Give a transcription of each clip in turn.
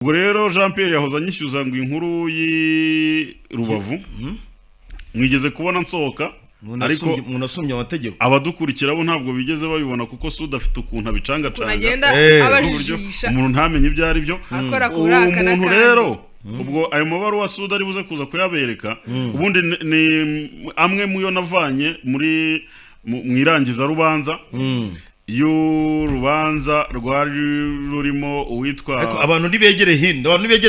ubwo rero Jean Pierre yahoza anyishyuza ngo inkuru yi Rubavu mwigeze kubona nsohoka ariko munasumye amategeko abadukurikira bo ntabwo bigeze babibona kuko Suda afite ukuntu abicanga canga abajijisha umuntu ntamenye ibyo ari byo umuntu rero ubwo ayo mabaruwa Suda ari buze kuza kuyabereka ubundi ni amwe muyo navanye muri mwirangiza rubanza y'urubanza rwari rurimo uwitwa ariko abantu nibegere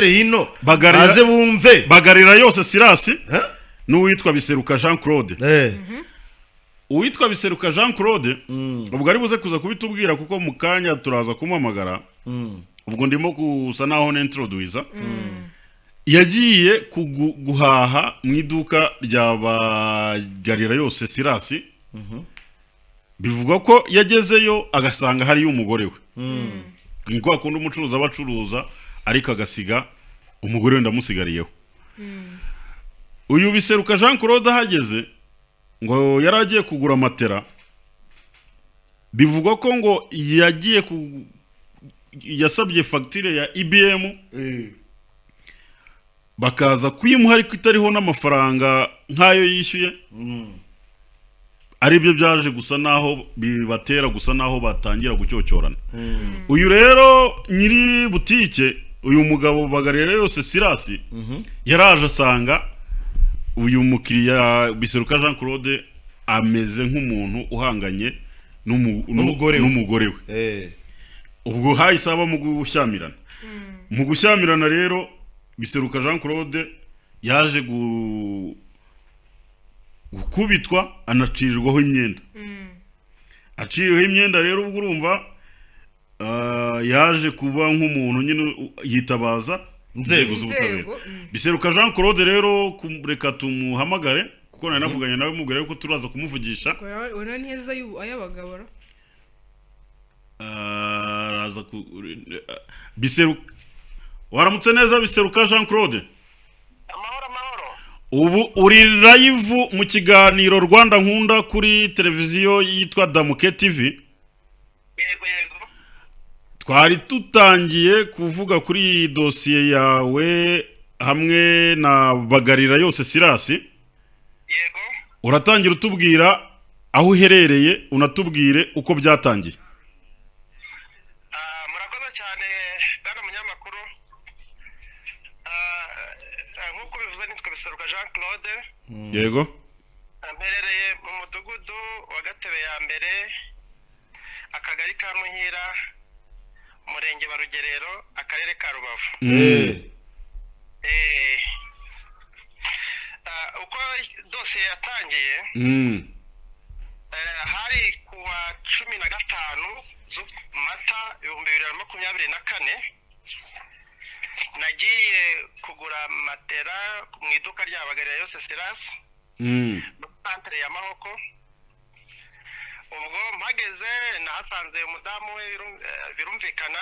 hino baze bumve bagarira yose Sirasi n'uwitwa Biseruka Jean Claude uwitwa Biseruka Jean Claude ubwo ari buze kuza kubitubwira kuko mu kanya turaza kumamagara ubwo ndimo gusa naho n'introduce yagiye guhaha mu iduka rya bagarira yose Sirasi bivuga ko yagezeyo agasanga hari umugore we niko akunda umucuruza abacuruza ariko agasiga umugore we ndamusigariyeho uyu Biseruka Jean Claude ahageze ngo yaragiye kugura matera bivuga ko ngo yagiye yasabye facture ya IBM bakaza kuyimuha ariko itariho n'amafaranga nkayo yishyuye aribyo byaje gusa naho bibatera gusa naho batangira gucyocyorana uyu rero nyiri butike uyu mugabo bagarira yose Sirasi yaraje asanga uyu mukiriya Biseruka Jean Claude ameze nk'umuntu uhanganye n'umugore we ubwo hayisaba mu gushyamirana rero Biseruka Jean Claude yaje gukubitwa anacirirwaho imyenda aciriweho imyenda rero ubwo urumva yaje kuba nk'umuntu nyine yitabaza inzego z'ubutabera Biseruka Jean Claude rero reka tumuhamagare kuko nari navuganye nawe mubwira ko turaza kumuvugisha ona neza ayabagabo araza Biseruka waramutse neza Biseruka Jean Claude ubu uri live mu kiganiro Rwanda nkunda kuri televiziyo yitwa Damuke TV yego twari tutangiye kuvuga kuri dosiye yawe hamwe na bagarira yose Sirasi yego uratangira utubwira aho uherereye unatubwire uko byatangiye murakoze cyane bwana munyamakuru nkuko bivuze nitwe Biseruka Jean Claude yego mperereye mu mudugudu wa Gatebe ya mbere akagari ka Muhira umurenge wa Rugerero akarere ka Rubavu uko dosiye yatangiye hari kuwa 15 Mata 2024 nagiye kugura matera mu iduka rya bagarira yose Sirasi mu santere ya Mahoko ubwo mpageze nahasanze umudamu we birumvikana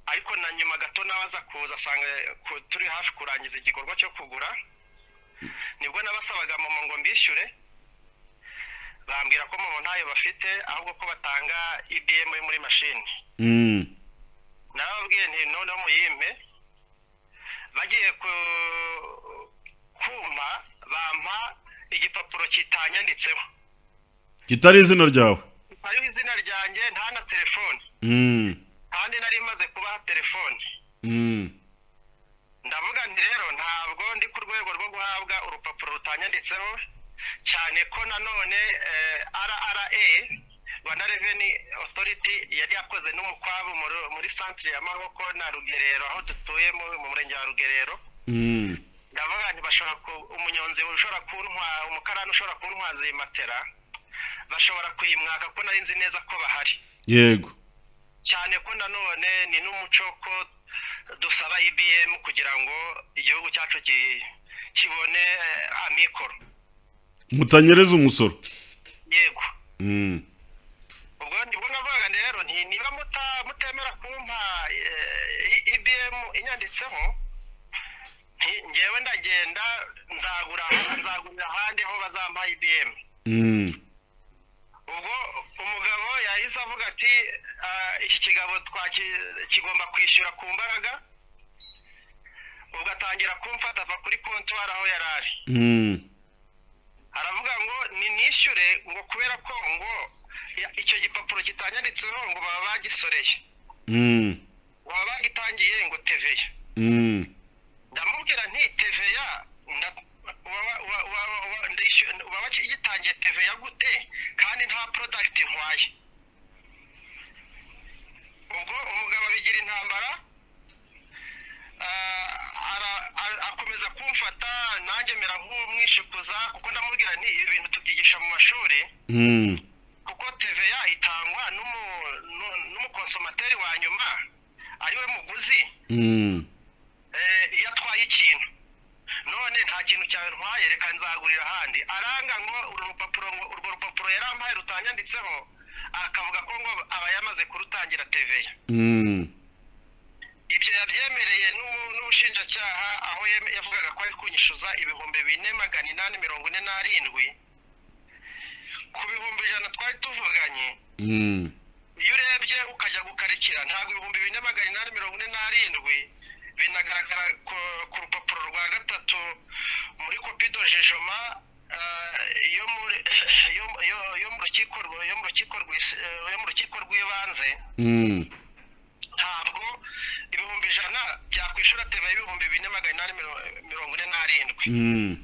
ariko na nyuma gato nabaza kuza asanga turi hafi kurangiza igikorwa cyo kugura nibwo nabasabaga mama ngo mbishyure bambwira ko mama ntayo bafite ahubwo ko batanga IBM muri machine nababwiye nti none muyimpe bagiye kumpa bampa igipapuro kitanyanditseho kitari izina ryawe ari izina ryanjye nta na telefone kandi nari maze kubaha telefone ndavuga nti rero ntabwo ndi ku rwego rwo guhabwa urupapuro rutanyanditseho cyane ko nanone RRA Rwanda Revenue Authority yari yakoze n'umukwabu muri centre ya Mahoko na Rugerero aho dutuye mu murenge wa Rugerero ndavuga nti bashobora umunyonzi ushobora kuntwa umukarani ushobora kuntwaza iyi matera bashobora kuyimwaka ko nari nzi neza ko bahari yego cyane ko nanone ni n'umuco ko dusaba IBM kugira ngo igihugu cyacu kibone amikoro mutanyereza umusoro yego ubwo ndibwo navuga rero nti niba mutemera kumpa IBM inyanditseho ngewe ndagenda nzagurira ahandi aho bazampa IBM ubwo umugabo yahise avuga ati iki kigabo kigomba kwishyura ku mbaraga, ugatangira kumfata ava kuri kontwari aho yari ari. Aravuga ngo nishyure ngo kubera ko ngo icyo gipapuro kitanyanditseho ngo baba bagisoreye, baba bagitangiye ngo teveya. Ndamubwira nti teveya baba bagitangiye teveya gute kandi nta product ntwaye? Ubwo umugabo abigira intambara, akomeza kumfata, nanjye mera nk'umwishikuza kuko ndamubwira nti ibi bintu tubyigisha mu mashuri, kuko TVA itangwa n'umukonsomateri wa nyuma ariwe muguzi iyo atwaye ikintu. None nta kintu cyawe ntwaye, reka nzagurira ahandi. Aranga ngo urwo rupapuro yarampaye rutanyanditseho, akavuga ko ngo aba yamaze kurutangira TVA. Ibyo yabyemereye n'ubushinjacyaha, aho yavugaga ko ari kunyishyuza ibihumbi 4,847 ku bihumbi 100 twari tuvuganye. Iyo urebye ukajya gukarikira, ntabwo ibihumbi 4,847 binagaragara ku rupapuro rwa gatatu muri kopi do jejoma yo mu rukiko rw'ibanze. Ntabwo ibihumbi 100 byakwishura TVA y'ibihumbi 4,847.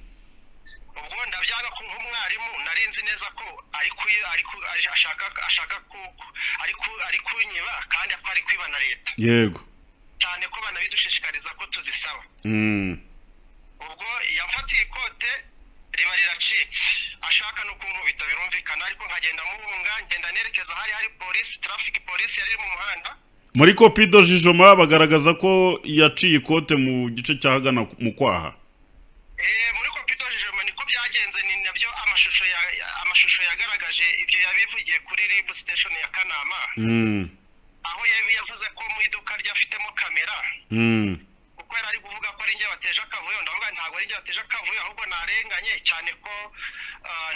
Ubwo ndabyanga ko nk'umwarimu narinzi neza ko ari kunyiba kandi ko ari kwiba na leta. Yego. Cyane ko banabidushishikariza ko tuzisaba. Ubwo yamfatiye ikote riba riracitse, ashaka no kunkubita birumvikana, ariko nkagenda muhunga, ngenda nerekeza hari police, traffic police yari mu muhanda. Muri kopi do jijoma bagaragaza ko yaciye ikote mu gice cyahagana mu kwaha. Muri kopi do jijoma niko byagenze, ni nabyo amashusho yagaragaje ibyo yabivugiye kuri RIB station ya Kanama. Aho yavuze ko mu iduka ryafitemo kamera. Kuko yari ari kuvuga ko ari njye bateje akavuyo, ndavuga ntabwo ari njye bateje akavuyo, ahubwo narenganye cyane ko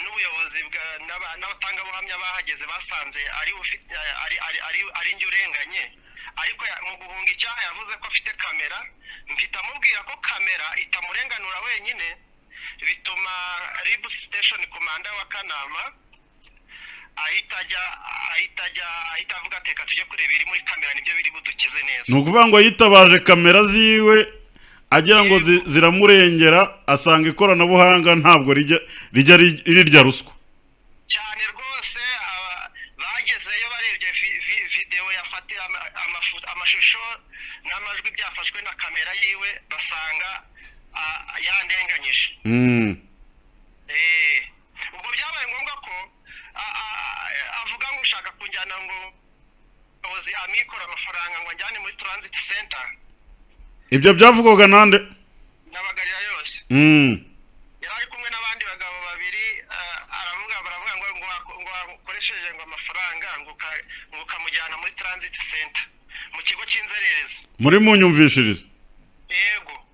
n'ubuyobozi n'abatangabuhamya bahageze basanze ari njye urenganye. Ariko mu guhunga icyaha yavuze ko afite kamera, mpita amubwira ko kamera itamurenganura wenyine, bituma RIB station komanda wa Kanama ahita avuga ateka tujye kureba iri muri kamera nibyo biri budukize neza. Ni ukuvuga ngo yitabaje kamera ziwe agira ngo ziramurengera, asanga ikoranabuhanga ntabwo rijya rirya ruswa cyane rwose. Bagezeyo barebye video yafatira amashusho n'amajwi byafashwe na kamera yiwe, basanga yandenganyije. Ubwo byabaye ngombwa ko avuga ngo ushaka kunjyana ngo ozi amikora amafaranga ngo njyane muri transit center. Ibyo byavugwaga nande? N'abagarira yose. Yari ari kumwe n'abandi bagabo babiri, baravuga ngo wakoresheje ngo amafaranga ngo kamujyana muri transit center mu kigo cy'inzererezi. Muri munyumvishirize? Yego.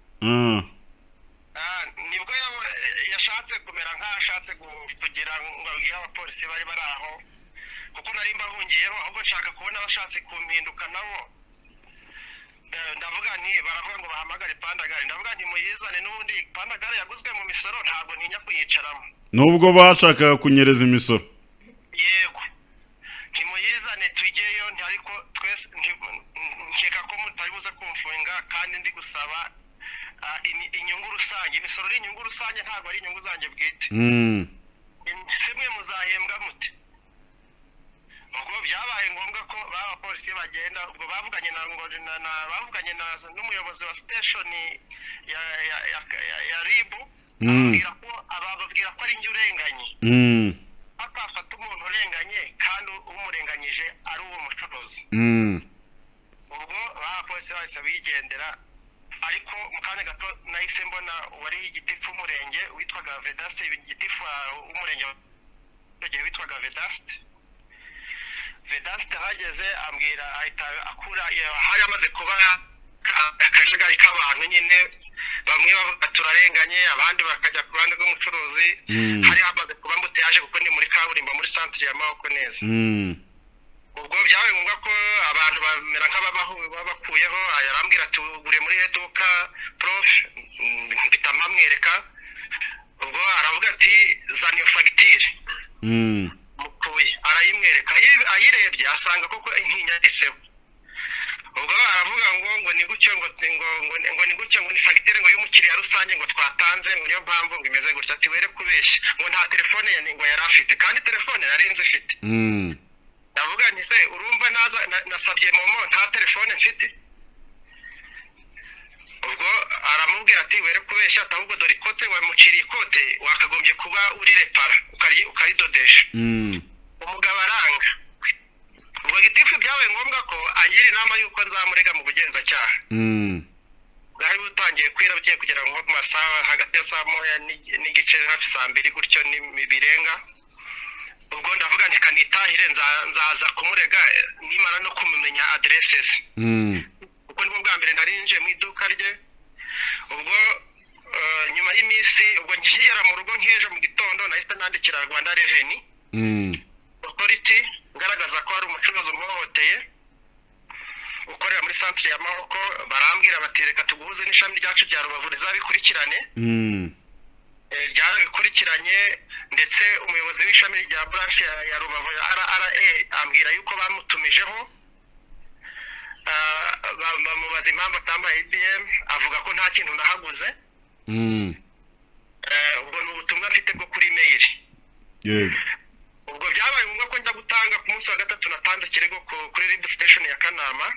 Nibwo yashatse kumera nk'ashatse kugira ngo abwire abapolisi bari aho, kuko nari mbahungiyeho, ahubwo nshaka kubona abashatse kumpinduka nabo. Ndavuga nti baravuga ngo bahamagare Pandagare, ndavuga nti muyizane, n'ubundi Pandagare yaguzwe mu misoro, ntabwo ntinya kuyicaramo. Nubwo bashakaga kunyereza imisoro? Yego. Ntimuyizane tujyeyo, ariko twese nkeka ko mutari buze kumfunga kandi ndi gusaba inyungu rusange. Imisoro ni inyungu rusange, ntabwo ari inyungu zanjye bwite. Simwe muzahembwa mute? Ubwo byabaye ngombwa ko abapolisi bagenda, ubwo bavuganye n'umuyobozi wa station ya RIB, ababwira ko ari njye urenganye. Akafata umuntu urenganye kandi umurenganyije ari uwo mucuruzi. Ubwo abapolisi bahise bigendera, ariko mu kanya gato nahise mbona wari igitifu umurenge witwaga Vedaste, igitifu umurenge witwaga Vedaste hageze ambwira, ahita akura, hari amaze kuba akajagari k'abantu nyine, bamwe bavuga turarenganye, abandi bakajya ku ruhande rw'umucuruzi. Hari hamaze kuba mbute yaje kuko ni muri kaburimbo muri centre ya Maboko neza. ubwo byabaye ngombwa ko abantu bamera nk'ababakuyeho yarambwira ati ugure muri iduka prof mpita mpamwereka ubwo aravuga ati zana iyo fagitire mukuye arayimwereka ayirebye asanga koko intinya yanditseho ubwo aravuga ngo ni gutyo ngo ni gutyo ngo ni fagitire ngo y'umukiriya rusange ngo twatanze ngo niyo mpamvu ngo imeze gutya ati were kubeshya ngo nta telefone ngo yari afite kandi telefone nari nzi ifite ndavuga nti se urumva nasabye momo nta telefone mfite ubwo aramubwira ati were kubeshya ahubwo dore ikote wamuciriye ikote wakagombye kuba uri repara ukaridodesha umugabo aranga ubwo gitifu byabaye ngombwa ko agira inama y'uko nzamurega mu bugenzacyaha bwari butangiye kwirabukiye kugira ngo mu masaha hagati ya saa moya n'igice hafi saa mbiri gutyo birenga ubwo ndavuga nti kanitahire nzaza kumurega nimara no kumumenya addresses kuko nibwo bwa mbere narinje mu iduka rye ubwo nyuma y'iminsi ubwo ngihera mu rugo nk'ejo mu gitondo nahise nandikira Rwanda Revenue Authority ngaragaza ko ari umucuruzi umuhohoteye ukorera muri centre ya Mahoko barambwira bati reka tuguhuze n'ishami ryacu rya Rubavu rizabikurikirane ryarabikurikiranye ndetse umuyobozi w'ishami rya branch ya Rubavu RRA ambwira yuko bamutumijeho bamubaza impamvu atambaye IBM avuga ko nta kintu nahaguze ubwo ni ubutumwa mfite bwo kuri mail ubwo byabaye ngombwa ko njya gutanga ku munsi wa gatatu natanze ikirego kuri RIB station ya Kanama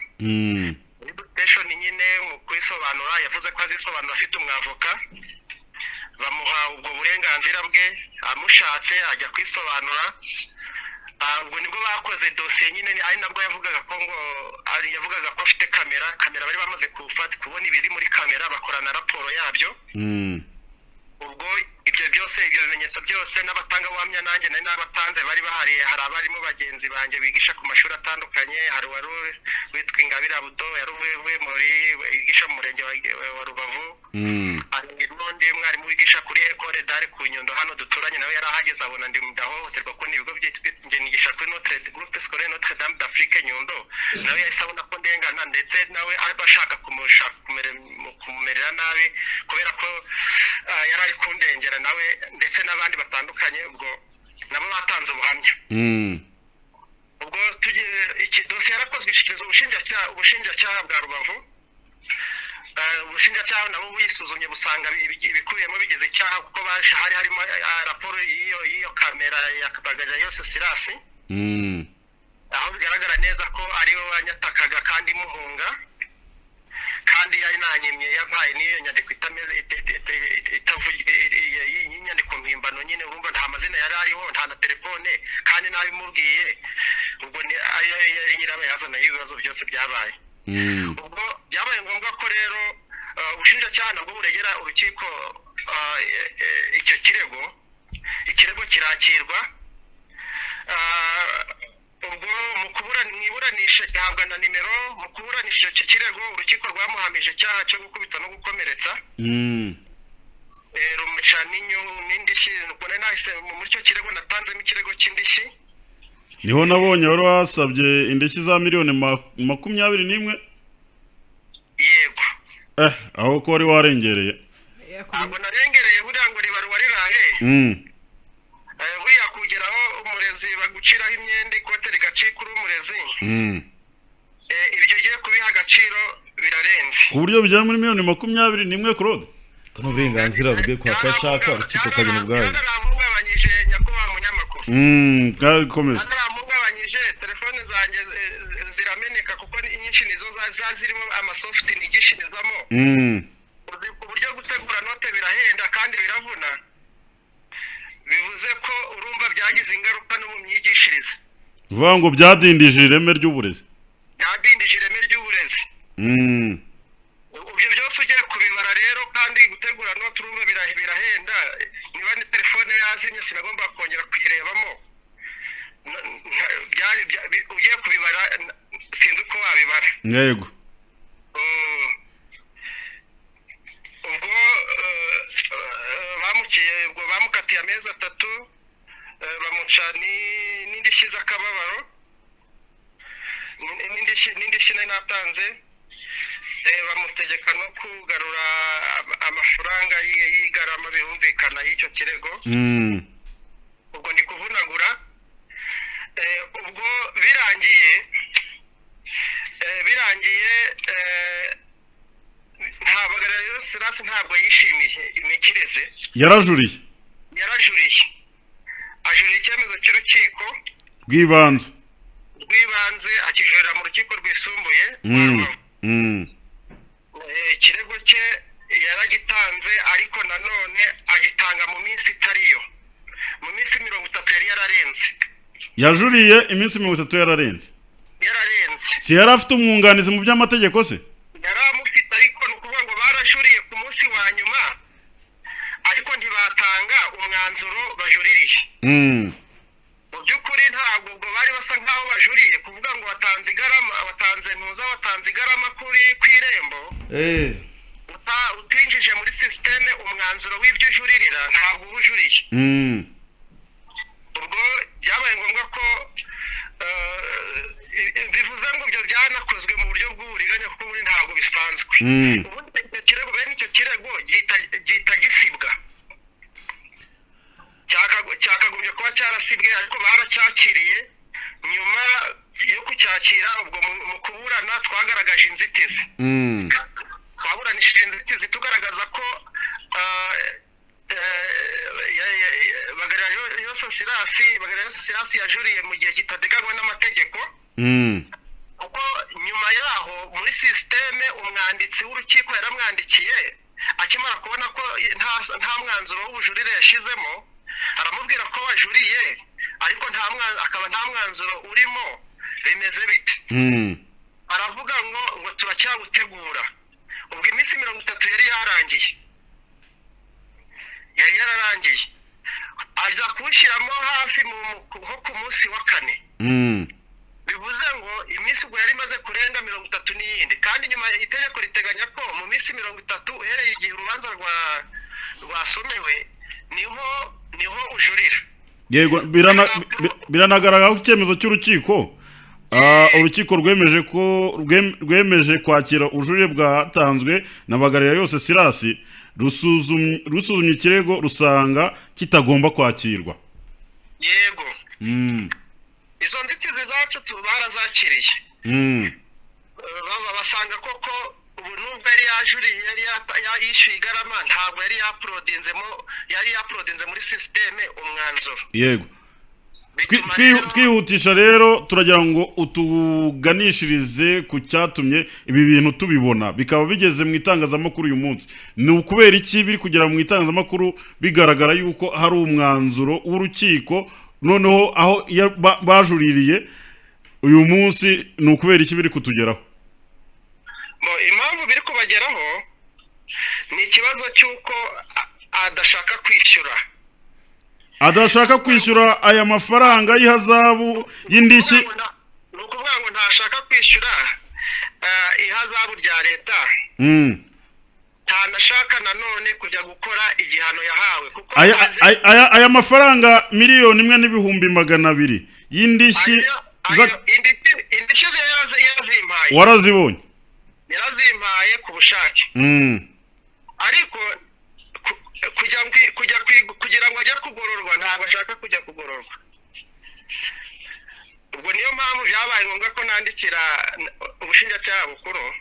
RIB station nyine mu kwisobanura yavuze ko azisobanura afite umwavoka bamuha ubwo burenganzira bwe amushatse ajya kwisobanura ubwo nibwo bakoze dosiye nyine ari nabwo yavugaga ko afite kamera bari bamaze kubona ibiri muri kamera bakorana raporo yabyo ubwo ibyo byose ibyo bimenyetso byose n'abatangabuhamya nanjye nari nabatanze bari bahari hari abarimo bagenzi banjye bigisha ku mashuri atandukanye hari wari witwa Ingabire Abudo yaruvuye muri yigisha mu murenge wa Rubavu hari n'undi mwarimu wigisha kuri Ecole d'Art ku Nyundo hano duturanye nawe yarahageze abona ndi mudahohoterwa ko n'ibigo byitwa nigisha kuri Notre Groupe Scolaire Notre Dame d'Afrique Nyundo nawe yahise abona ko ndengana ndetse nawe bashaka kumumerera nabi kubera ko yari ari kundengera nawe ndetse n'abandi batandukanye ubwo nabo batanze ubuhamya ubwo iki dosiye yarakozwe ishikiriza ubushinjacyaha bwa Rubavu ubushinjacyaha nabo buyisuzumye busanga ibikubiyemo bigize icyaha kuko hari harimo raporo y'iyo kamera yakabagaje yose sirasi aho bigaragara neza ko ariwe wanyatakaga kandi muhunga kandi yari nanyimye yampaye n'iyo nyandiko itameze inyandiko mpimbano nyine urumva nta mazina yari ariho nta na telefone kandi nabimubwiye ubwo yari nyirabayazana y'ibibazo byose byabaye ubwo byabaye ngombwa ko rero ubushinjacyaha nabwo buregera urukiko icyo ikirego kirakirwa ubwo mu iburanisha gihabwa na nimero mu kuburanisha icyo kirego urukiko rwamuhamije icyaha cyo gukubita no gukomeretsa rumuca n'indishyi ubwo nahise muri icyo kirego natanzemo ikirego cy'indishyi niho nabonye wari wasabye indishyi za miliyoni 21 yego aho ko wari warengereye ntabwo narengereye buriya ngo riba rirahe buriya kugeraho umurezi baguciraho imyenda ikote rigacika uri umurezi ibyo ugiye kubiha agaciro birarenze ku buryo bigera muri miliyoni 21 Claude ko n'uburenganzira bwe kwa kashaka urukiko kagena ubwayo naramugabanyije nyakubahwa munyamakuru komeza naramugabanyije telefone zanjye zirameneka kuko inyinshi nizo zirimo amasoft nigishirizamo uburyo gutegura note birahenda kandi biravuna bivuze ko urumva byagize ingaruka no mu myigishirize vuga ngo byadindije ireme ry'uburezi ibyo byose ugiye kubibara rero kandi gutegura note urumva birahenda niba ni telefone yazimye sinagomba kongera kuyirebamo ugiye kubibara sinzi uko wabibara yego ubwo bamukatiye amezi 3 bamuca n'indishyi z'akababaro n'indishyi nari natanze bamutegeka no kugarura amafaranga y'igarama birumvikana y'icyo kirego. Ubwo ndi kuvunagura ubwo birangiye ntabwo rero Sirasi ntabwo yishimiye imikirize. yarajuriye ajurira icyemezo cy'urukiko rw'ibanze akijurira mu rukiko rwisumbuye. Ikirego cye yaragitanze ariko nanone agitanga mu minsi itariyo, mu minsi 30 yari yararenze. yajuriye iminsi 30 yararenze. Si yari afite umwunganizi mu by'amategeko se? Yari amufite ariko ni ukuvuga ngo barajuriye ku munsi wa nyuma ariko ntibatanga umwanzuro bajuririye. Mu by'ukuri ntabwo ubwo bari basa nkaho bajuriye kuvuga ngo batanze igarama kuri kw'irembo. Utinjije muri systeme umwanzuro w'ibyo ujuririra ntabwo ubujuriye. Ubwo byabaye ngombwa ko bivuze ngo ibyo byanakozwe mu buryo bw'uburiganya kuko muri ntabwo bisanzwe. Ubundi icyo kirego gihita gisibwa, cyakagombye kuba cyarasibwe ariko baracyakiriye. Nyuma yo kucyakira ubwo mu kuburana twagaragaje inzitizi. Twaburanishije inzitizi tugaragaza ko Bagarira Sirasi yajuriye mu gihe kitateganywa n'amategeko. Kuko nyuma yaho muri systeme umwanditsi w'urukiko yaramwandikiye akimara kubona ko nta mwanzuro w'ubujurire yashizemo, aramubwira ko wajuriye ariko akaba nta mwanzuro urimo, bimeze bite? Aravuga ngo turacyabutegura. Ubwo iminsi 30 yari yararangiye aza kuwushyiramo hafi nko ku munsi wa 4. Bivuze ngo iminsi ubwo yari imaze kurenga 30 n'iyindi, kandi nyuma itegeko riteganya ko mu minsi 30 uhereye igihe urubanza rwasomewe niho ujurira. Yego, biranagaragara ko icyemezo cy'urukiko urukiko rwemeje kwakira ubujurire bwatanzwe na Bagarira yose Sirasi, rusuzumye ikirego rusanga kitagomba kwakirwa. Yego. Izo nzitizi zacu barazakiriye. Basanga koko ubu nubwo yari yajuriye yari yishyuye igarama ntabwo yari yaprodinze muri systeme umwanzuro. Yego. Twihutisha rero turagira ngo utuganishirize ku cyatumye ibi bintu tubibona bikaba bigeze mu itangazamakuru uyu munsi. Ni ukubera iki biri kugera mu itangazamakuru bigaragara yuko hari umwanzuro w'urukiko, noneho aho bajuririye uyu munsi ni ukubera iki biri kutugeraho? Impamvu biri kubageraho ni ikibazo cy'uko adashaka kwishyura aya mafaranga y'ihazabu y'indishyi. Ni ukuvuga ngo ntashaka kwishyura ihazabu rya leta, ntanashaka nanone kujya gukora igihano yahawe. Kuko aya mafaranga 1,200,000 y'indishyi indishyi yarazimbaye. Warazibonye? Yarazimpaye ku bushake. Ariko kugira ngo ajye kugororwa ntabwo ashaka kujya kugororwa. Ubwo niyo mpamvu byabaye ngombwa ko nandikira ubushinjacyaha bukuru,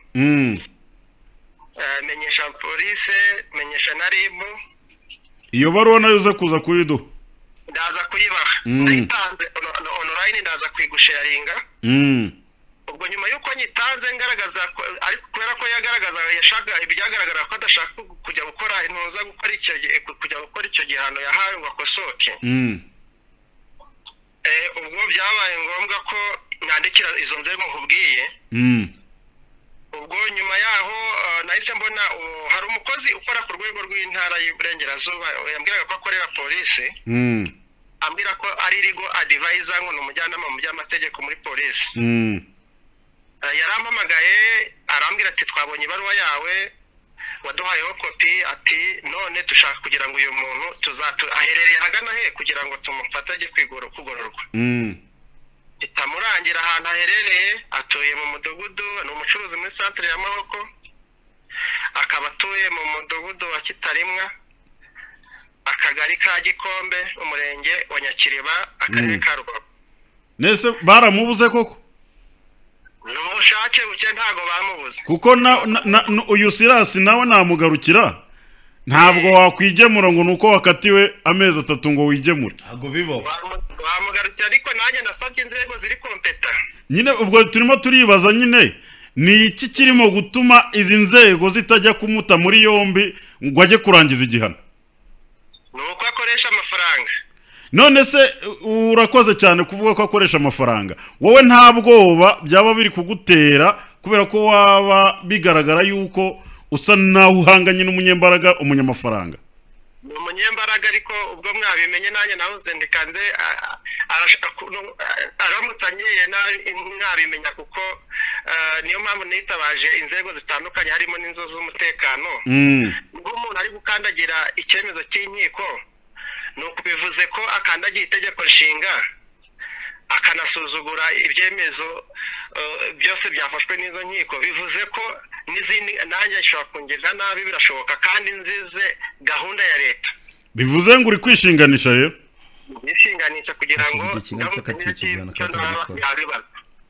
menyesha polisi, menyesha na RIB. Iyo baruwa nayo uza kuza kuyiduha? Ndaza kuyibaha. Nayitanze online, ndaza kuyigusharinga. Ubwo nyuma yuko nyitanze ngaragaza ariko kubera ko yashaka ibyagaragara ko adashaka kujya gukora intuza gukora icyo gihano yahawe ngo akosoke. Ubwo byabaye ngombwa ko nandikira izo nzego nkubwiye. Ubwo nyuma yaho nahise mbona hari umukozi ukora ku rwego rw'intara y'Iburengerazuba yambwiraga ko akorera polisi. Ambwira ko ari legal advisor, ngo ni umujyanama mu by'amategeko muri polisi. Yarampamagaye arambwira ati twabonye ibaruwa yawe waduhayeho kopi, ati none dushaka kugira ngo uyu muntu aherereye hagana he kugira ngo tumufate ajye kugororwa. itamurangira ahantu aherereye, atuye mu mudugudu, ni umucuruzi muri santere ya Mahoko, akaba atuye mu mudugudu wa Kitarimwa, akagari ka Gikombe, umurenge wa Nyakiriba, akarere ka Rubavu. nese baramubuze koko n'ubushake buke ntago bamubuze kuko uyu Sirasi nawe namugarukira ntabwo wakwigemura ngo nuko wakatiwe amezi 3 ngo wigemure ntabwo bibaho wamugarukira ariko nanjye nasabye inzego ziri kompeta nyine ubwo turimo turibaza nyine ni iki kirimo gutuma izi nzego zitajya kumuta muri yombi ngo ajye kurangiza igihano nuko akoresha amafaranga none se urakoze cyane kuvuga ko akoresha amafaranga wowe nta bwoba byaba biri kugutera kubera ko waba bigaragara yuko usa naho uhanganye n'umunyembaraga umunyamafaranga ni umunyembaraga ariko ubwo mwabimenye nanjye nahuze ndikanze aramutangiye mwabimenya kuko niyo mpamvu nitabaje inzego zitandukanye harimo n'inzo z'umutekano ubwo umuntu ari gukandagira icyemezo cy'inkiko nuko bivuze ko akandagiye itegeko nshinga akanasuzugura ibyemezo byose byafashwe n'izo nkiko bivuze ko n'izindi nanjye ashobora kungirira nabi birashoboka kandi nzize gahunda ya leta bivuze ngo uri kwishinganisha rero bishinganisha kugira ngo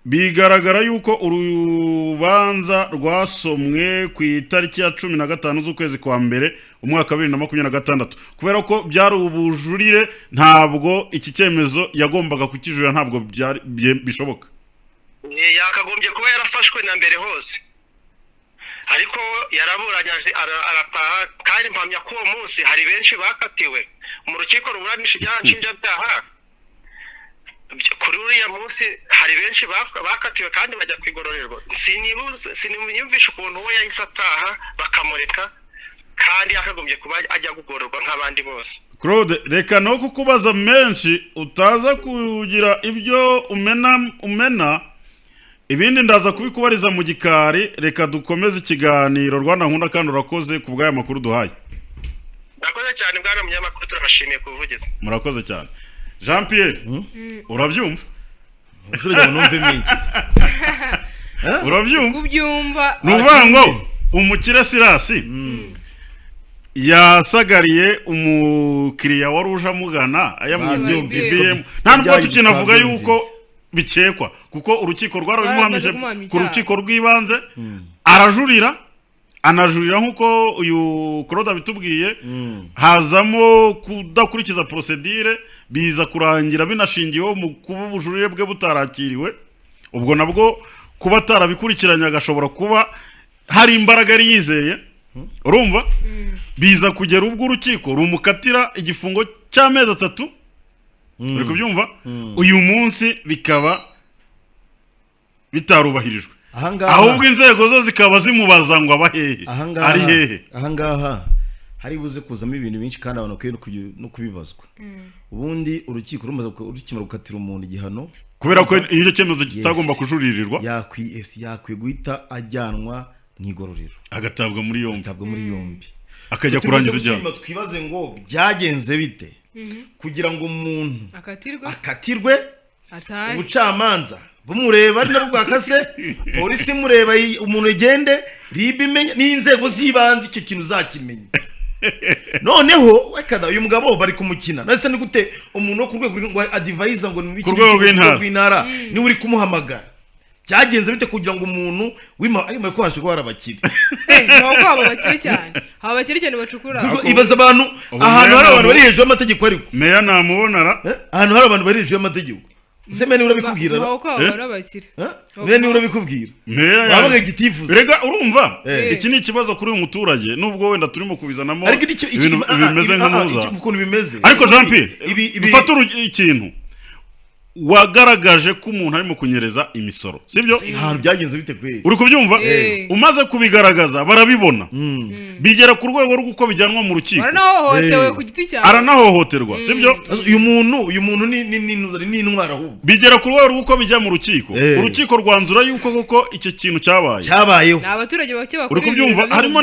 bigaragara yuko urubanza rwasomwe ku itariki ya 15 z'ukwezi kwa mbere umwaka 2026 kubera ko byari ubujurire ntabwo iki cyemezo yagombaga kukijurira ntabwo bishoboka yakagombye kuba yarafashwe na mbere hose ariko yaraburanyaje arataha kandi mpamya ko uwo munsi hari benshi bakatiwe mu rukiko ruburanisha ibyaha nshinjabyaha kuri uriya munsi hari benshi bakatiwe kandi bajya kwigororerwa siniyumvisha ukuntu we yahise ataha bakamureka kandi yakagombye kuba ajya kugororwa nk'abandi bose Claude reka no kukubaza menshi utaza kugira ibyo umena ibindi ndaza kubikubariza mu gikari reka dukomeze ikiganiro Rwanda nkunda kandi urakoze ku bw'aya makuru duhaye Murakoze cyane bwana munyamakuru turabashimiye kuvugiza Murakoze cyane Jean Pierre urabyumva usubira ngo numve minki urabyumva kubyumva nuvango umukire Sirasi yasagariye umukiriya wari uje amugana ayamwumvise ntabwo tukinavuga yuko bikekwa kuko urukiko rwarabimuhamije ku rukiko rw'ibanze arajurira anajurira nkuko uyu Claude bitubwiye hazamo kudakurikiza procedure biza kurangira binashingiyeho mu kuba ubujurire bwe butarakiriwe ubwo nabwo kuba tarabikurikiranye agashobora kuba hari imbaraga yari yizeye urumva biza kugera ubwo urukiko rumukatira igifungo cy'amezi 3 uri kubyumva uyu munsi bikaba bitarubahirijwe ahubwo inzego zo zikaba zimubaza ngo abahehe ari hehe ahangaha hari buze kuzamo ibintu byinshi kandi abantu no kubibazwa ubundi urukiko rumaze urukimara gukatira umuntu igihano kubera ko iyo cyemezo kitagomba kujuririrwa yakwiye guhita ajyanwa mwigororero agatabwa muri yombi akajya kurangiza igihano twibaze ngo byagenze bite kugira ngo umuntu akatirwe ubucamanza bumureba ari nabwo bwakase polisi mureba umuntu egende ribimenye n'inzego zibanze icyo kintu zakimenya noneho wakada uyu mugabo bari kumukina nase ni gute umuntu wo ku rwego rwa advisor ngo ni rw'intara ni uri kumuhamagara byagenze bite kugira ngo umuntu wima ko hashe ko barabakira nuko abo bakiri cyane aba bakiri cyane bacukura ibaza abantu ahantu hari abantu bari hejuru y'amategeko ariko meya namubonara ahantu hari abantu bari hejuru y'amategeko Semeni urabikubwira nuko abo barabakira Semeni urabikubwira bavuga gitifuza rega urumva iki ni ikibazo kuri uyu muturage nubwo wenda turimo kubizanamo ibintu bimeze nk'amuza ukuntu bimeze ariko Jean Pierre dufata ikintu wagaragaje ko umuntu arimo kunyereza imisoro sibyo ahantu byagenze bite kwe uri kubyumva umaze kubigaragaza barabibona bigera ku rwego rw'uko bijyanwa mu rukiko aranahohotewe ku giti cyawe aranahohoterwa sibyo uyu muntu ni intwara ahubwo bigera ku rwego rw'uko bijya mu rukiko urukiko rwanzura yuko koko icyo kintu cyabayeho ni abaturage bake bakuru uri kubyumva harimo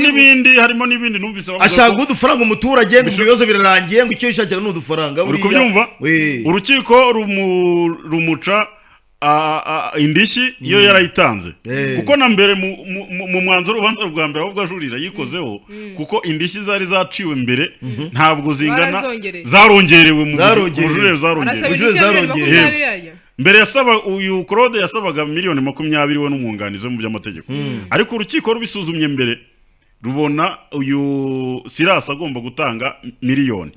n'ibindi numvise ashaka udufaranga umuturage ngo ibibazo birarangiye ngo icyo yishakira n'udufaranga uri kubyumva urukiko rumuca indishyi iyo yarayitanze kuko na mbere mu mwanzuro urubanza rwa mbere ahubwo ajurira yikozeho kuko indishyi zari zaciwe mbere ntabwo zingana zarongerewe mu bujurire zarongerewe mbere yasaba uyu Claude yasabaga miliyoni 20 we n'umwunganizi mu by'amategeko ariko urukiko rubisuzumye mbere rubona uyu Silas agomba gutanga miliyoni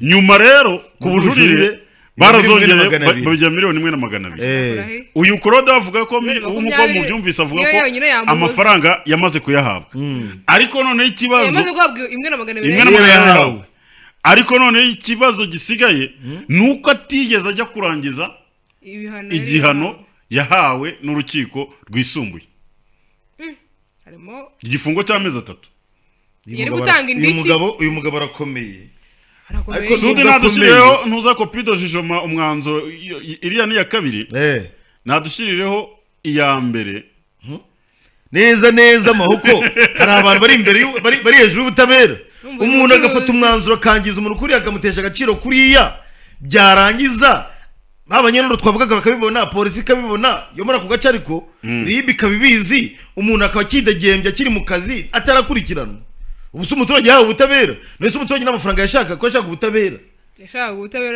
nyuma rero ku bujurire barazongereye babijya miliyoni 1,200 uyu Claude avuga ko nk'uko mu byumvise avuga ko amafaranga yamaze kuyahabwa ariko none ikibazo yamaze guhabwa 1,200 ariko none ikibazo gisigaye nuko atigeze ajya kurangiza igihano yahawe n'urukiko rwisumbuye harimo igifungo cy'amezi 3 yari gutanga indishyi uyu mugabo arakomeye ariko sundi nadushirireho ntuza kopi do jijoma umwanzo iriya ni ya kabiri nadushirireho iya mbere neza amahoko hari abantu bari imbere bari hejuru y'ubutabera umuntu agafata umwanzuro akangiza umuntu kuri akamutesha agaciro kuriya byarangiza abanyenero twavugaga bakabibona polisi ikabibona yo muri ako gace ariko ribi kabibizi umuntu akaba kidegembya akiri mu kazi atarakurikirana ubuso umuturage yahawe ubutabera nese umuturage n'amafaranga yashaka ko yashaka ubutabera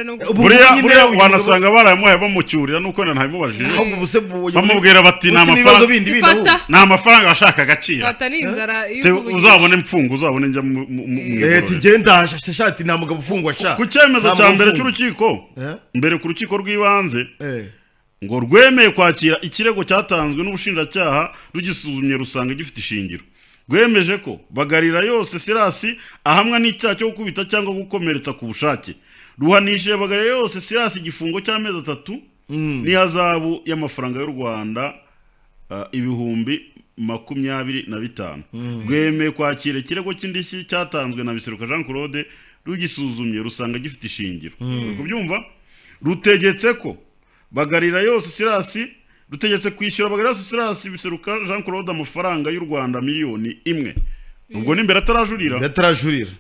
no buriya wanasanga baramuhaye bamucyurira nuko ntabimubajije bamubwira bati nta amafaranga ashaka agaciro uzabone mfungo uzabone njya genda shati nta mugabo ufungwa ashaka ku cyemezo cya mbere cy'urukiko mbere ku rukiko rw'ibanze ngo rwemeye kwakira ikirego cyatanzwe n'ubushinjacyaha rugisuzumye rusanga gifite ishingiro rwemeje ko Bagarira yose Silas ahamwa n'icyaha cyo gukubita cyangwa gukomeretsa ku bushake ruhanishije Bagarira yose Silas igifungo cy'amezi 3 n'ihazabu y'amafaranga y'u Rwanda 25,000 rwemeye kwakira ikirego cy'indishyi cyatanzwe na Biseruka Jean Claude rugisuzumye rusanga gifite ishingiro kubyumva rutegetse ko Bagarira yose Silas rutegetse kwishyura Bagarira yose Silas Biseruka Jean Claude amafaranga y'u Rwanda 1,000,000 ubwo nimbere atarajurira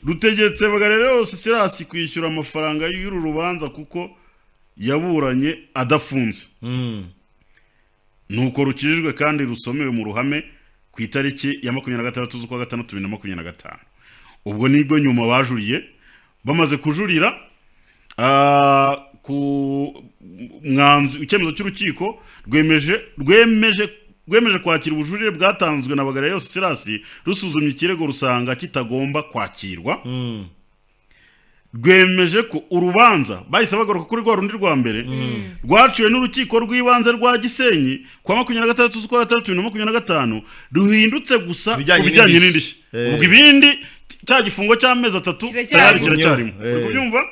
rutegetse Bagarira yose Silas kwishyura amafaranga y'uru rubanza kuko yaburanye adafunze nuko rukijijwe kandi rusomewe mu ruhame ku itariki ya 26 z'ukwa 6 2025 ubwo nibwo nyuma bajuriye bamaze kujurira ku mwanzu icyemezo cy'urukiko rwemeje kwakira ubujurire bwatanzwe na Bagarira yose Silas rusuzumye ikirego rusanga kitagomba kwakirwa rwemeje ko urubanza bahise bagaruka kuri rwa rundi rwa mbere rwaciwe n'urukiko rw'ibanze rwa Gisenyi kwa 26 z'ukwa 6 2025 ruhindutse gusa kubijyanye n'indishyi ubwo ibindi cya gifungo cy'amezi 3 cyaracyarimo kubyumva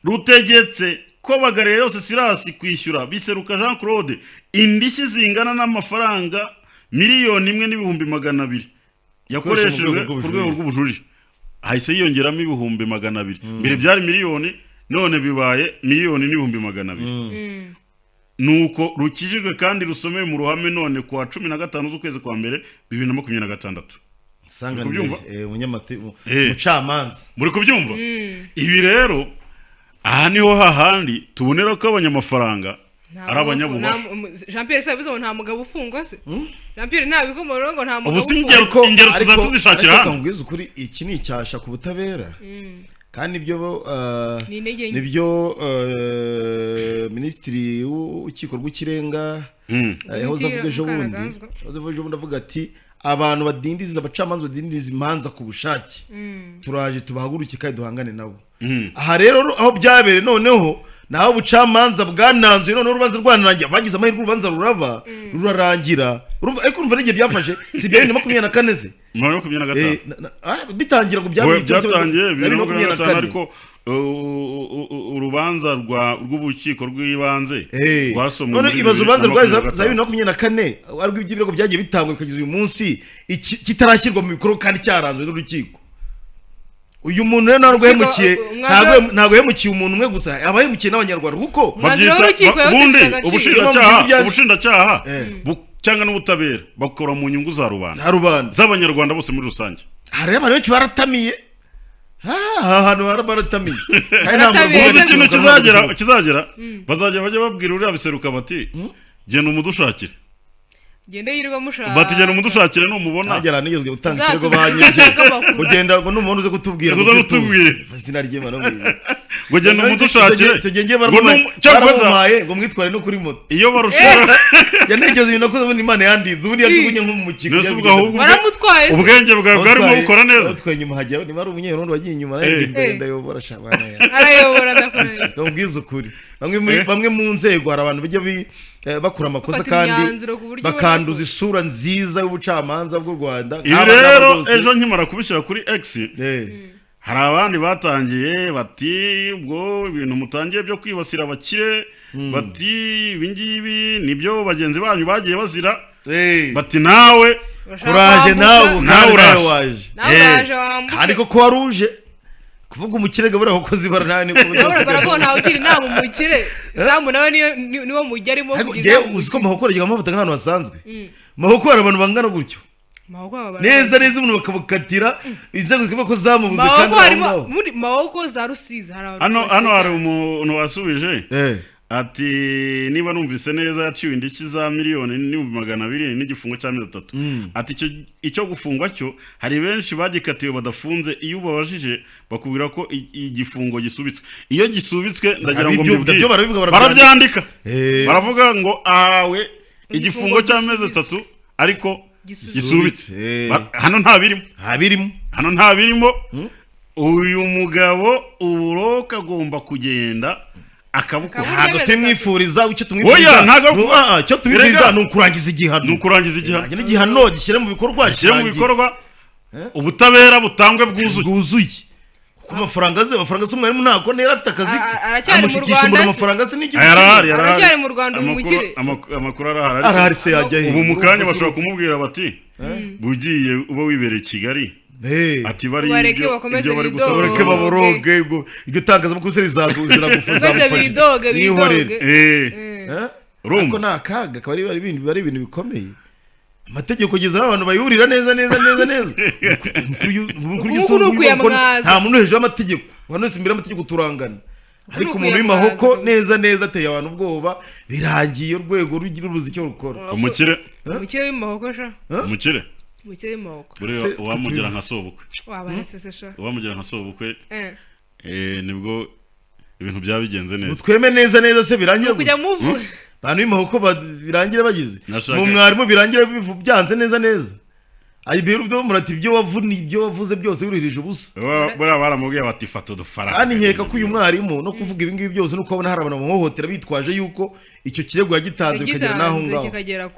rutegetse ko Bagarira yose Silas kwishyura Biseruka Jean Claude indishyi zingana n'amafaranga 1,200,000 yakoreshejwe ku rwego rw'ubujurire hahise yiyongeramo 200,000 mbere byari miliyoni none bibaye 1,200,000 nuko rukijijwe kandi rusomeye mu ruhame none kwa 15 z'ukwezi kwa mbere 2026 kubyumva mucamanza muri kubyumva ibi rero aha niho hahandi tubonera ko abanyamafaranga ari abanyabubasha Jean Pierre sabizo nta mugabo ufungwa se Jean Pierre nta bigomoro ngo nta mugabo ingero tuzazishakira hano ngwiza ukuri iki ni icyasha ku butabera kandi nibyo ministiri w'ukiko rw'ikirenga yahoze avuga ejo bundi avuga ati abantu badindiza abacamanza badindiza imanza ku bushake turaje tubahaguruke kandi duhangane nabo aha rero aho byabere noneho naho bucamanza bwananzuye none urubanza rwanangira bagize amahirwe urubanza rurarangira ariko urumva n'igihe byafashe si bya 2024 ze 2025 bitangira ngo byatangiye 2025 ariko urubanza rw'ubukiko rw'ibanze rwasomwe none ibazo urubanza rwa 2024 ariko iby'ibirego byagiye bitangwa bikageza uyu munsi kitarashyirwa mu bikorwa kandi cyaranzwe n'urukiko uyu muntu rero ntabwo hemukiye umuntu umwe gusa abahemukiye n'abanyarwanda kuko ubundi ubushinjacyaha cyangwa n'ubutabera bakora mu nyungu za rubanda z'abanyarwanda bose muri rusange hari abantu benshi baratamiye ahantu harabaratamiye ikintu kizagera bazajya bajya babwira uriya biseruka bati genda umudushakire genda yirirwa mushaka bati genda umudushakire numubona agera nigeze gutanga ikirego banyibye ugenda ngo numuntu uze kutubwira izina ry'Imana ngo genda umudushakire tugenge baramumaye ngo mwitware no kuri moto iyo barushora yanegeze ibintu ko ubundi Imana yandinze ubundi yajugunye nko mu mukino baramutwaye ubwenge bwawe bwarimo bukora neza twaye inyuma hajya ni bari umunyerondo wagiye inyuma nayo imbere ndayobora shabana arayobora ndakoreye ngubwiza ukuri bamwe mu nzego hari abantu bijya bakura amakosa kandi bakanduza isura nziza y'ubucamanza bw'u Rwanda. Ibi rero ejo nkimara kubishyira kuri X hari abandi batangiye bati ubwo ibintu mutangiye byo kwibasira abakire bati ibingibi nibyo bagenzi banyu bagiye bazira bati nawe uraje nawe uraje kandi koko waruje kuvuga umukire gabura abakozi baranani ko barabona ntawe ugira inama umukire Samu nawe niwo mujya arimo kugira uziko mahokora giga amavuta nk'ahantu hasanzwe mahokora abantu bangana gutyo neza umuntu bakabukatira inzego zikaba ko zamubuze kandi muri mahoko za Rusizi hano hari umuntu wasubije ati niba numvise neza yaciwe indiki za miliyoni n'200,000 n'igifungo cya 3 ati icyo gufungwa cyo hari benshi bagikatiwe badafunze iyo ubabajije bakubwira ko igifungo gisubitswe iyo gisubitswe ndagira ngo mbibwire barabyandika baravuga ngo ahawe igifungo cya 3 ariko gisubitse hano nta birimo uyu mugabo uburoka agomba kugenda akabuko ntago tumwifuriza icyo tumwifuriza cyo tumwifuriza nukurangiza igihano n'igihano gishyire mu bikorwa ubutabera butangwe bwuzuye ku mafaranga z'umwarimu ntako nera afite akazi amushikisha mu mafaranga se n'iki aracyari mu Rwanda umukire amakuru arahari se yajya ubu mukanya bashobora kumubwira bati bugiye uba wibereye Kigali ati bari ibyo bari gusaba reke baboroge ibyo tangazamakuru se rizaguzira gufuza bidoge ariko nakaga akaba ari ibintu bikomeye amategeko kugeza abantu bayurira neza nta muntu hejuru y'amategeko abantu wese imbere y'amategeko turangana ariko umuntu w'imahoko neza ateye abantu ubwoba birangiye urwego rugira uruzi icyo rukora umukire w'imahoko sha umukire w'imahoko buriya uwamugira nka sobukwe uwamugira nka sobukwe nibwo ibintu byabigenze neza tweme neza se birangira kujya muvu abantu b'imahoko birangira bagize mu mwarimu birangira byanze neza ayibera ubwo murati ibyo wavuze byose wirihirije ubusa buriya baramubwiye bati fata udufaranga kandi nkeka ko uyu mwarimu no kuvuga ibingibi byose nuko abona hari abantu bamuhohotera bitwaje yuko icyo kirego yagitanze bikagera naho ngaho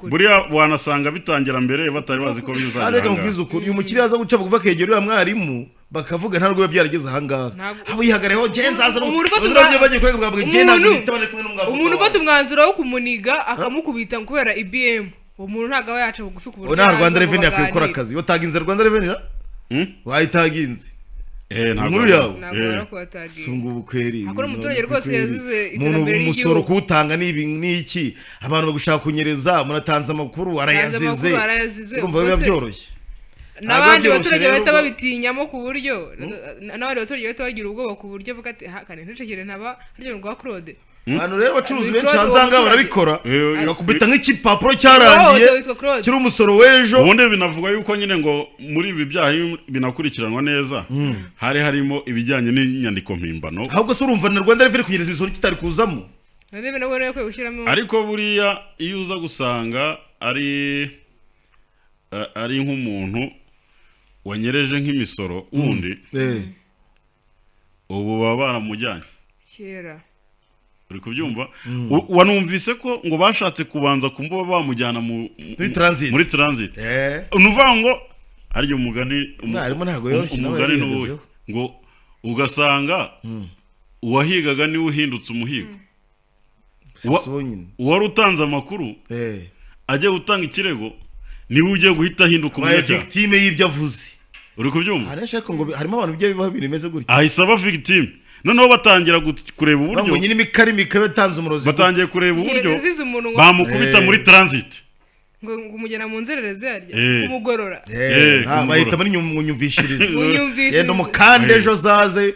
buriya wanasanga bitangira mbere batari bazi ko bizagera ariko nkwiza ukuri uyu mukiriya aza guca bugufa kegera uriya mwarimu bakavuga nta rwo byarageze ahangaha abo yihagareho genzaza umuntu ufata umwanzuro wo kumuniga akamukubita kubera IBM umuntu ntago aba yaca bugufi ku buryo nta Rwanda Revenue yakwiye gukora akazi wataginze Rwanda Revenue wayitaginze ntabwo yawe sungu bukweri akora umuturage rwose yazize iterambere ry'igihugu umusoro kuwutanga n'iki abantu bagushaka kunyereza munatanze amakuru arayazize urumva biba byoroshye n'abandi baturage bahita babitinyamo ku buryo n'abandi baturage bahita bagira ubwoba ku buryo bwa ati kane ntucekere ntaba ryo rwa Claude hano rero abacuruzi benshi hanzanga barabikora bakubita nk'ikipapuro cyarangiye kiri umusoro w'ejo ubundi binavuga yuko nyine ngo muri ibi byaha binakurikiranwa neza hari harimo ibijyanye n'inyandiko mpimbano ahubwo se urumva na Rwanda Revenue kugereza imisoro kitari kuzamo ariko buriya iyo uza gusanga ari nk'umuntu wanyereje nk'imisoro wundi ubu baba baramujyanye kera uri kubyumva wanumvise ko ngo bashatse kubanza kumbuba bamujyana muri transit nuvuga ngo ari umugani n'ubuhe ngo ugasanga uwahigaga niwe uhindutse umuhigo uwari utanze amakuru ajya gutanga ikirego niwe ugiye guhita ahinduka umunyacyaha victime y'ibyo avuze uri kubyumva harimo abantu bijya bibaho ibintu bimeze gutya ahise aba victime noneho batangira kureba uburyo nyine imikari mikabe tanze umurozi batangiye kureba uburyo bamukubita muri transit ngo umujyana mu nzererezi harya umugorora bahita muri nyumvishirizo yenda umukande ejo zaze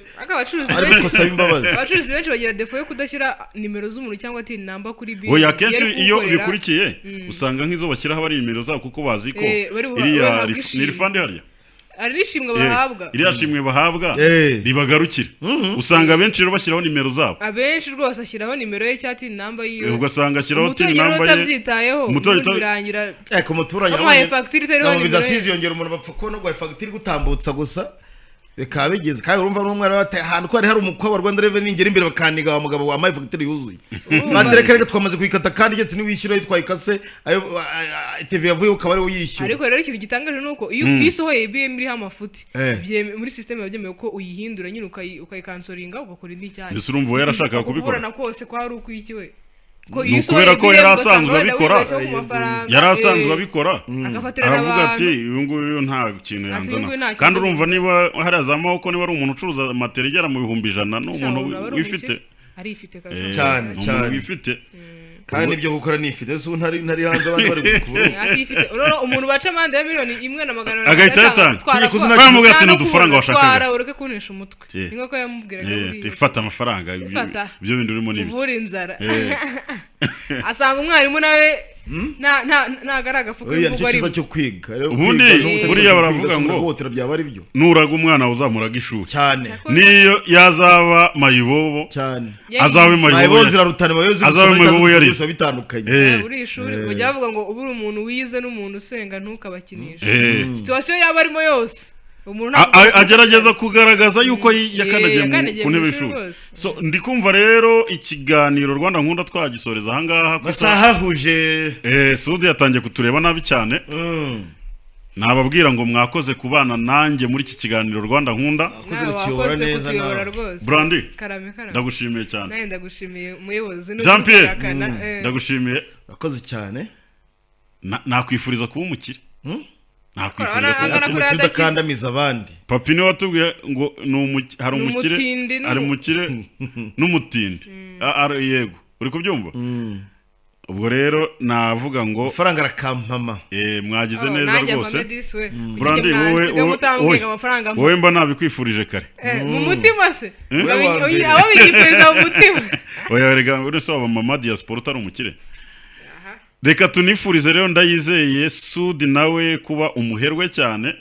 ariko saba imbabazi. abacuruzi benshi bagira defo yo kudashyira nimero z'umuntu cyangwa ati namba kuri bill. oya kenshi iyo bikurikiye usanga nk'izo bashyiraho ari nimero zabo kuko bazi ko iriya ni refund harya ari nishimwe bahabwa iriya shimwe bahabwa ribagarukira. usanga benshi rero bashyiraho nimero zabo, abenshi rwose ashyiraho nimero ye cyati namba yiyo, ugasanga ashyiraho tin namba ye utabyitayeho birangira ku muturage amuhaye fagitire itariho nimero ye. bizasiziyongera umuntu bapfa ko no guha fagitire gutambutsa gusa bikaba bigeze kandi urumva n'umwana bataye ahantu ko hari umukwa wa Rwanda Revenue ingera imbere bakaniga wa mugabo wa my fagitire yuzuye batereka twamaze kuyikata kandi getse ni wishyura yitwayikase ayo TV yavuye ukaba ari uyishyura. ariko rero ikintu gitangaje nuko iyo isohoye BM iri hamafuti muri system yabyemeye ko uyihindura nyine ukayikansoringa ugakora indi cyane. ndetse urumva yarashaka kubikora na kose kwa ari ukwikiwe kubera ko yarasanzwe abikora aravuga ati uyu nguyu nta kintu yanzana. kandi urumva niba harazamaho ko niba ari umuntu ucuruza materi igera mu 100,000 n'umuntu wifite arifite cyane wifite kandi ibyo gukora nifite so ntari hanze abantu bari gukubura atifite uroro umuntu baca amande ya miliyoni 1.8 agahita yatanga bamubwira ati n'udufaranga washakaga ureke kunesha umutwe ningo ko yamubwiraga fata amafaranga ibyo bindi urimo n'ibyo uvura inzara asanga umwarimu nawe nagaraga fuko imvugo ari cyo kwiga. ubundi buriya baravuga ngo hotera byaba ari byo nuraga umwana uzamuraga ishuri cyane niyo yazaba mayibobo cyane azabe mayibobo zirarutana bayozi gusa bitandukanye uri ishuri bajya bavuga ngo uburi umuntu wize n'umuntu usenga ntukabakinisha situation yaba arimo yose agerageza kugaragaza yuko yakandagiye ku ntebe y'ishuri. so ndikumva rero ikiganiro Rwanda nkunda twagisoreza ahangaha basahahuje Sudi yatangiye kutureba nabi cyane. nababwira ngo mwakoze kubana nanjye muri iki kiganiro Rwanda nkunda. kuzikiyobora neza Brandi ndagushimiye cyane. naye ndagushimiye umuyobozi Jean Pierre ndagushimiye akoze cyane. nakwifuriza kuba umukire nakwifuriza ko udakandamiza abandi. papi niwe watubwiye ngo hari umukire hari umukire n'umutindi yego uri kubyumva. ubwo rero navuga ngo faranga rakampama mwagize neza rwose. Brandi wowe mba nabikwifurije kare mu mutima se abo bigifuriza mu mutima oya rega urese aba mama diaspora utari umukire. reka tunifurize rero ndayizeye Sudi nawe kuba umuherwe cyane.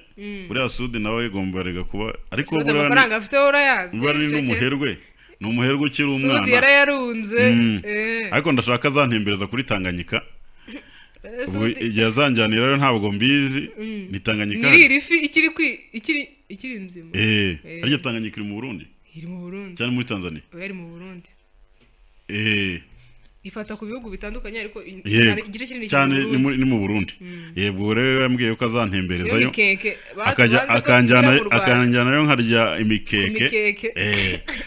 buriya Sudi nawe igomba rega kuba ariko buriya amafaranga afite urayazi buriya ni umuherwe ukiri umwana. Sudi yarayarunze ariko ndashaka azantembereza kuri Tanganyika. ubwo igihe azanjyanira rero ntabwo mbizi ni Tanganyika nyiri ifi ikiri nzima. arya Tanganyika iri mu Burundi cyane muri Tanzania iri mu Burundi ifata ku bihugu bitandukanye ariko igice kinini cyane ni mu Burundi. yego rero yambwiye ko azantemberezayo akanjyanayo nkarya imikeke.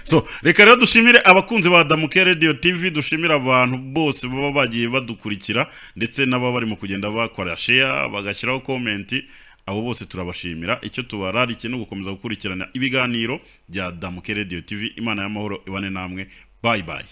so reka rero dushimire abakunzi ba Damuke Radio TV, dushimire abantu bose baba bagiye badukurikira ndetse n'aba barimo kugenda bakora share bagashyiraho comment. abo bose turabashimira. icyo tubararike no gukomeza gukurikirana ibiganiro bya Damuke Radio TV. Imana y'amahoro ibane namwe. Bye bye.